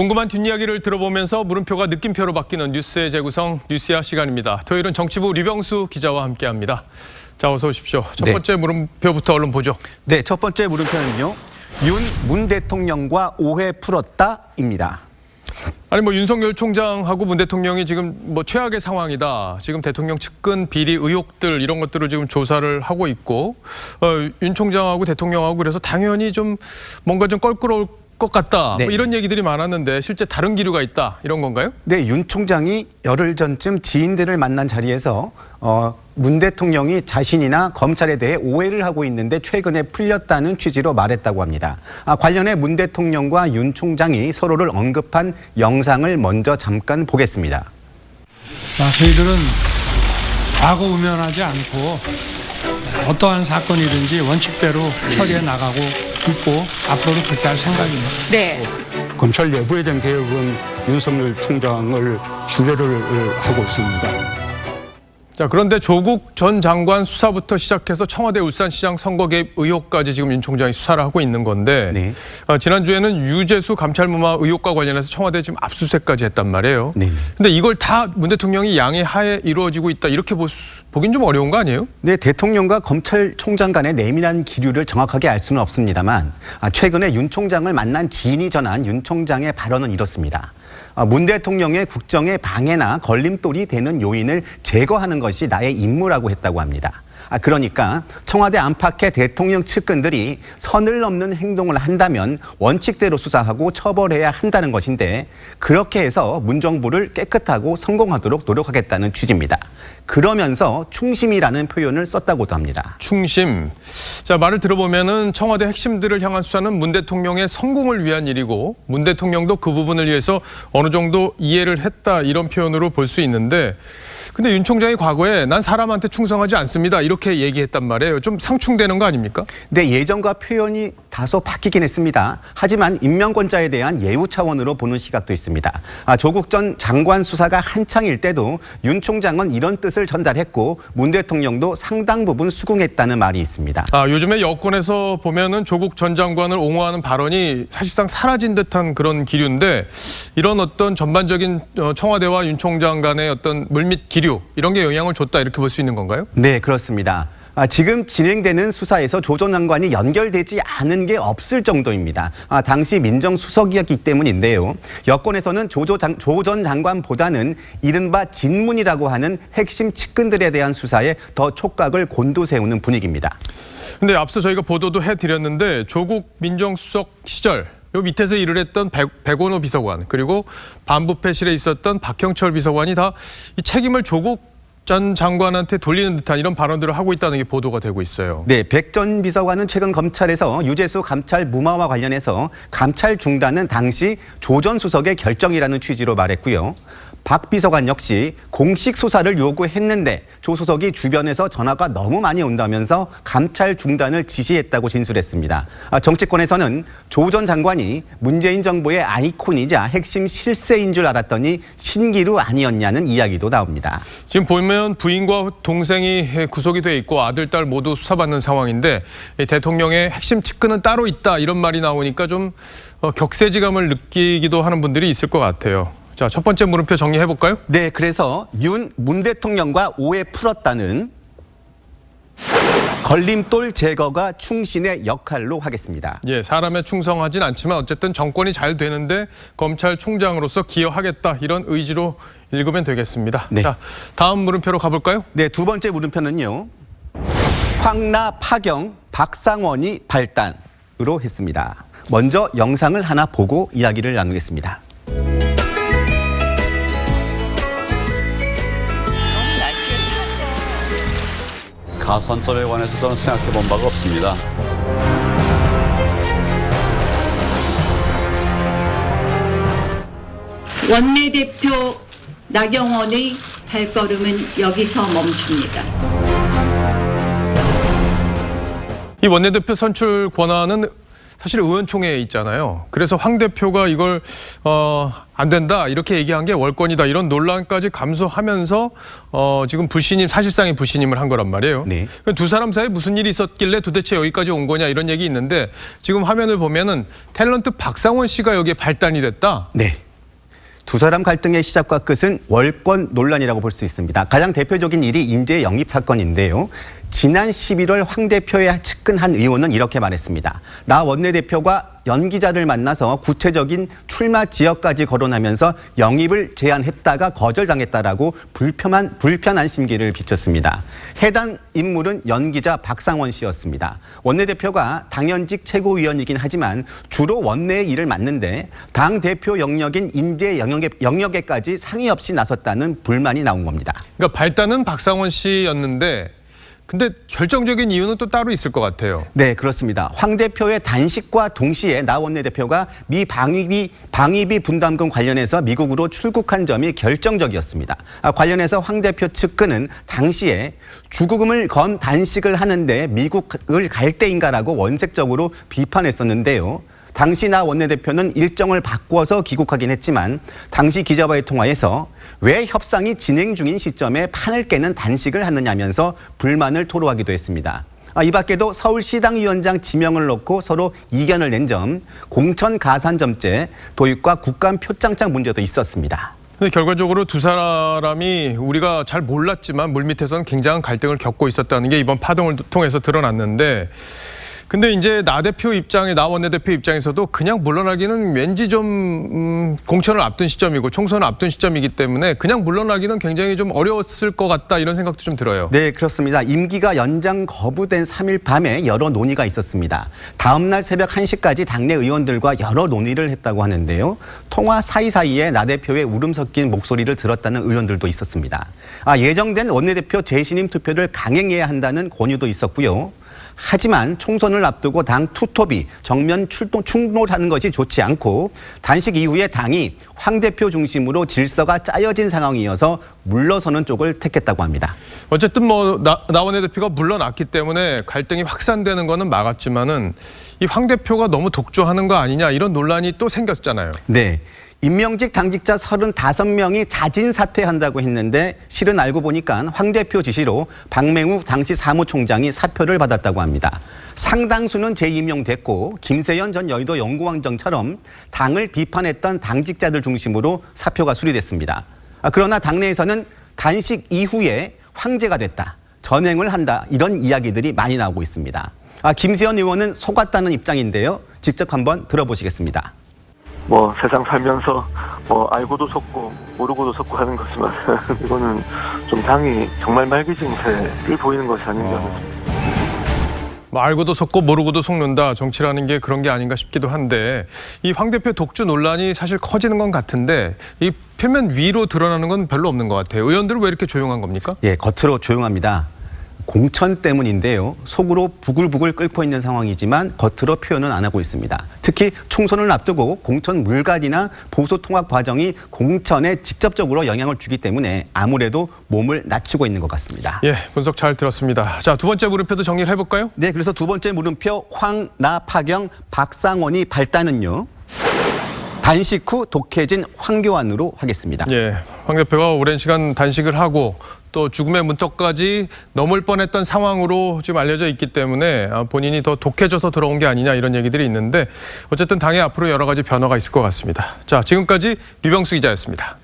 궁금한 뒷이야기를 들어보면서 물음표가 느낌표로 바뀌는 뉴스의 재구성 뉴스야 시간입니다. 토요일은 정치부 류병수 기자와 함께합니다. 자, 어서 오십시오. 첫 번째 물음표부터 얼른 보죠. 네, 첫 번째 물음표는요. 문 대통령과 오해 풀었다입니다. 아니 윤석열 총장하고 문 대통령이 지금 최악의 상황이다. 지금 대통령 측근 비리 의혹들 이런 것들을 지금 조사를 하고 있고 윤 총장하고 대통령하고 그래서 당연히 좀 뭔가 좀 껄끄러울 것 같다. 네. 이런 얘기들이 많았는데 실제 다른 기류가 있다. 이런 건가요? 네, 윤 총장이 열흘 전쯤 지인들을 만난 자리에서 문 대통령이 자신이나 검찰에 대해 오해를 하고 있는데 최근에 풀렸다는 취지로 말했다고 합니다. 관련해 문 대통령과 윤 총장이 서로를 언급한 영상을 먼저 잠깐 보겠습니다. 자, 저희들은 과거 우면하지 않고 어떠한 사건이든지 원칙대로 처리해 나가고 있고 앞으로도 그렇게 할 생각입니다. 네. 검찰 내부에 대한 개혁은 윤석열 총장을 주례를 하고 있습니다. 자, 그런데 조국 전 장관 수사부터 시작해서 청와대 울산시장 선거 개입 의혹까지 지금 윤 총장이 수사를 하고 있는 건데 네. 지난주에는 유재수 감찰무마 의혹과 관련해서 청와대 지금 압수수색까지 했단 말이에요. 네. 근데 이걸 다 문 대통령이 양해 하에 이루어지고 있다 이렇게 보긴 좀 어려운 거 아니에요? 네, 대통령과 검찰총장 간의 내밀한 기류를 정확하게 알 수는 없습니다만 최근에 윤 총장을 만난 지인이 전한 윤 총장의 발언은 이렇습니다. 문 대통령의 국정에 방해나 걸림돌이 되는 요인을 제거하는 것이 나의 임무라고 했다고 합니다. 그러니까 청와대 안팎의 대통령 측근들이 선을 넘는 행동을 한다면 원칙대로 수사하고 처벌해야 한다는 것인데 그렇게 해서 문정부를 깨끗하고 성공하도록 노력하겠다는 취지입니다. 그러면서 충심이라는 표현을 썼다고도 합니다. 충심. 자, 말을 들어보면은 청와대 핵심들을 향한 수사는 문 대통령의 성공을 위한 일이고 문 대통령도 그 부분을 위해서 어느 정도 이해를 했다 이런 표현으로 볼 수 있는데 근데 윤 총장이 과거에 난 사람한테 충성하지 않습니다. 이렇게 얘기했단 말이에요. 좀 상충되는 거 아닙니까? 네, 예전과 표현이 다소 바뀌긴 했습니다. 하지만 임명권자에 대한 예우 차원으로 보는 시각도 있습니다. 조국 전 장관 수사가 한창일 때도 윤 총장은 이런 뜻을 전달했고 문 대통령도 상당 부분 수긍했다는 말이 있습니다. 요즘에 여권에서 보면은 조국 전 장관을 옹호하는 발언이 사실상 사라진 듯한 그런 기류인데 이런 어떤 전반적인 청와대와 윤 총장 간의 어떤 물밑 기류 이런 게 영향을 줬다 이렇게 볼 수 있는 건가요? 네, 그렇습니다. 지금 진행되는 수사에서 조 전 장관이 연결되지 않은 게 없을 정도입니다. 당시 민정수석이었기 때문인데요. 여권에서는 조 전 장관보다는 이른바 진문이라고 하는 핵심 측근들에 대한 수사에 더 촉각을 곤두세우는 분위기입니다. 근데 앞서 저희가 보도도 해드렸는데 조국 민정수석 시절 요 밑에서 일을 했던 백원호 비서관 그리고 반부패실에 있었던 박형철 비서관이 다 이 책임을 조국 전 장관한테 돌리는 듯한 이런 발언들을 하고 있다는 게 보도가 되고 있어요. 네, 백 전 비서관은 최근 검찰에서 유재수 감찰 무마와 관련해서 감찰 중단은 당시 조 전 수석의 결정이라는 취지로 말했고요. 박 비서관 역시 공식 수사를 요구했는데 조 수석이 주변에서 전화가 너무 많이 온다면서 감찰 중단을 지시했다고 진술했습니다. 정치권에서는 조 전 장관이 문재인 정부의 아이콘이자 핵심 실세인 줄 알았더니 신기루 아니었냐는 이야기도 나옵니다. 지금 보면 부인과 동생이 구속이 돼 있고 아들, 딸 모두 수사받는 상황인데 대통령의 핵심 측근은 따로 있다 이런 말이 나오니까 좀 격세지감을 느끼기도 하는 분들이 있을 것 같아요. 자, 첫 번째 물음표 정리해 볼까요? 네, 그래서 문 대통령과 오해 풀었다는 걸림돌 제거가 충신의 역할로 하겠습니다. 예, 사람에 충성하진 않지만 어쨌든 정권이 잘 되는데 검찰총장으로서 기여하겠다 이런 의지로 읽으면 되겠습니다. 네. 자, 다음 물음표로 가볼까요? 네, 두 번째 물음표는요. 황나 파경 박상원이 발단으로 했습니다. 먼저 영상을 하나 보고 이야기를 나누겠습니다. 가산점에 관해서 저는 생각해 본 바가 없습니다. 원내대표 나경원의 발걸음은 여기서 멈춥니다. 이 원내대표 선출 권한은 사실 의원총회에 있잖아요. 그래서 황 대표가 이걸 안 된다 이렇게 얘기한 게 월권이다 이런 논란까지 감수하면서 지금 사실상의 불신임을 한 거란 말이에요. 네. 두 사람 사이에 무슨 일이 있었길래 도대체 여기까지 온 거냐 이런 얘기 있는데 지금 화면을 보면은 탤런트 박상원 씨가 여기에 발단이 됐다. 네. 두 사람 갈등의 시작과 끝은 월권 논란이라고 볼 수 있습니다. 가장 대표적인 일이 인재 영입 사건인데요. 지난 11월 황 대표에 측근한 의원은 이렇게 말했습니다. 나 원내대표가 연기자를 만나서 구체적인 출마 지역까지 거론하면서 영입을 제안했다가 거절당했다라고 불편한 심기를 비쳤습니다. 해당 인물은 연기자 박상원 씨였습니다. 원내대표가 당연직 최고위원이긴 하지만 주로 원내의 일을 맡는데 당대표 영역인 인재 영역에까지 상의 없이 나섰다는 불만이 나온 겁니다. 그러니까 발단은 박상원 씨였는데 근데 결정적인 이유는 또 따로 있을 것 같아요. 네, 그렇습니다. 황 대표의 단식과 동시에 나 원내대표가 미 방위비 분담금 관련해서 미국으로 출국한 점이 결정적이었습니다. 관련해서 황 대표 측근은 당시에 주구금을 건 단식을 하는데 미국을 갈 때인가라고 원색적으로 비판했었는데요. 당시 나 원내대표는 일정을 바꿔서 귀국하긴 했지만 당시 기자와의 통화에서 왜 협상이 진행 중인 시점에 판을 깨는 단식을 하느냐면서 불만을 토로하기도 했습니다. 이 밖에도 서울시당위원장 지명을 놓고 서로 이견을 낸 점, 공천 가산점제, 도입과 국감 표창장 문제도 있었습니다. 근데 결과적으로 두 사람이 우리가 잘 몰랐지만 물밑에서는 굉장한 갈등을 겪고 있었다는 게 이번 파동을 통해서 드러났는데 근데 이제 나 원내대표 입장에서도 그냥 물러나기는 왠지 좀 공천을 앞둔 시점이고 총선을 앞둔 시점이기 때문에 그냥 물러나기는 굉장히 좀 어려웠을 것 같다 이런 생각도 좀 들어요. 네, 그렇습니다. 임기가 연장 거부된 3일 밤에 여러 논의가 있었습니다. 다음 날 새벽 1시까지 당내 의원들과 여러 논의를 했다고 하는데요. 통화 사이사이에 나 대표의 울음 섞인 목소리를 들었다는 의원들도 있었습니다. 예정된 원내대표 재신임 투표를 강행해야 한다는 권유도 있었고요. 하지만 총선을 앞두고 당 투톱이 정면 충돌하는 것이 좋지 않고 단식 이후에 당이 황 대표 중심으로 질서가 짜여진 상황이어서 물러서는 쪽을 택했다고 합니다. 어쨌든 나 원내대표가 물러났기 때문에 갈등이 확산되는 거는 막았지만은 이 황 대표가 너무 독주하는 거 아니냐 이런 논란이 또 생겼잖아요. 네. 임명직 당직자 35명이 자진 사퇴한다고 했는데 실은 알고 보니까 황 대표 지시로 박맹우 당시 사무총장이 사표를 받았다고 합니다. 상당수는 재임용됐고 김세연 전 여의도 연구원장처럼 당을 비판했던 당직자들 중심으로 사표가 수리됐습니다. 그러나 당내에서는 단식 이후에 황제가 됐다, 전행을 한다 이런 이야기들이 많이 나오고 있습니다. 김세연 의원은 속았다는 입장인데요. 직접 한번 들어보시겠습니다. 세상 살면서 알고도 속고 모르고도 속고 하는 거지만 이거는 좀 당이 정말 말기증세를 보이는 것이 아닌가. 알고도 속고 모르고도 속는다. 정치라는 게 그런 게 아닌가 싶기도 한데 이 황 대표 독주 논란이 사실 커지는 건 같은데 이 표면 위로 드러나는 건 별로 없는 것 같아요. 의원들은 왜 이렇게 조용한 겁니까? 예, 겉으로 조용합니다. 공천 때문인데요. 속으로 부글부글 끓고 있는 상황이지만 겉으로 표현은 안 하고 있습니다. 특히 총선을 앞두고 공천 물갈이나 보수 통합 과정이 공천에 직접적으로 영향을 주기 때문에 아무래도 몸을 낮추고 있는 것 같습니다. 예, 분석 잘 들었습니다. 자, 두 번째 물음표도 정리를 해볼까요? 네, 그래서 두 번째 물음표 황, 나, 파경, 박상원이 발단은요. 단식 후 독해진 황교안으로 하겠습니다. 예, 황 대표가 오랜 시간 단식을 하고 또 죽음의 문턱까지 넘을 뻔했던 상황으로 지금 알려져 있기 때문에 본인이 더 독해져서 들어온 게 아니냐 이런 얘기들이 있는데 어쨌든 당에 앞으로 여러 가지 변화가 있을 것 같습니다. 자, 지금까지 류병수 기자였습니다.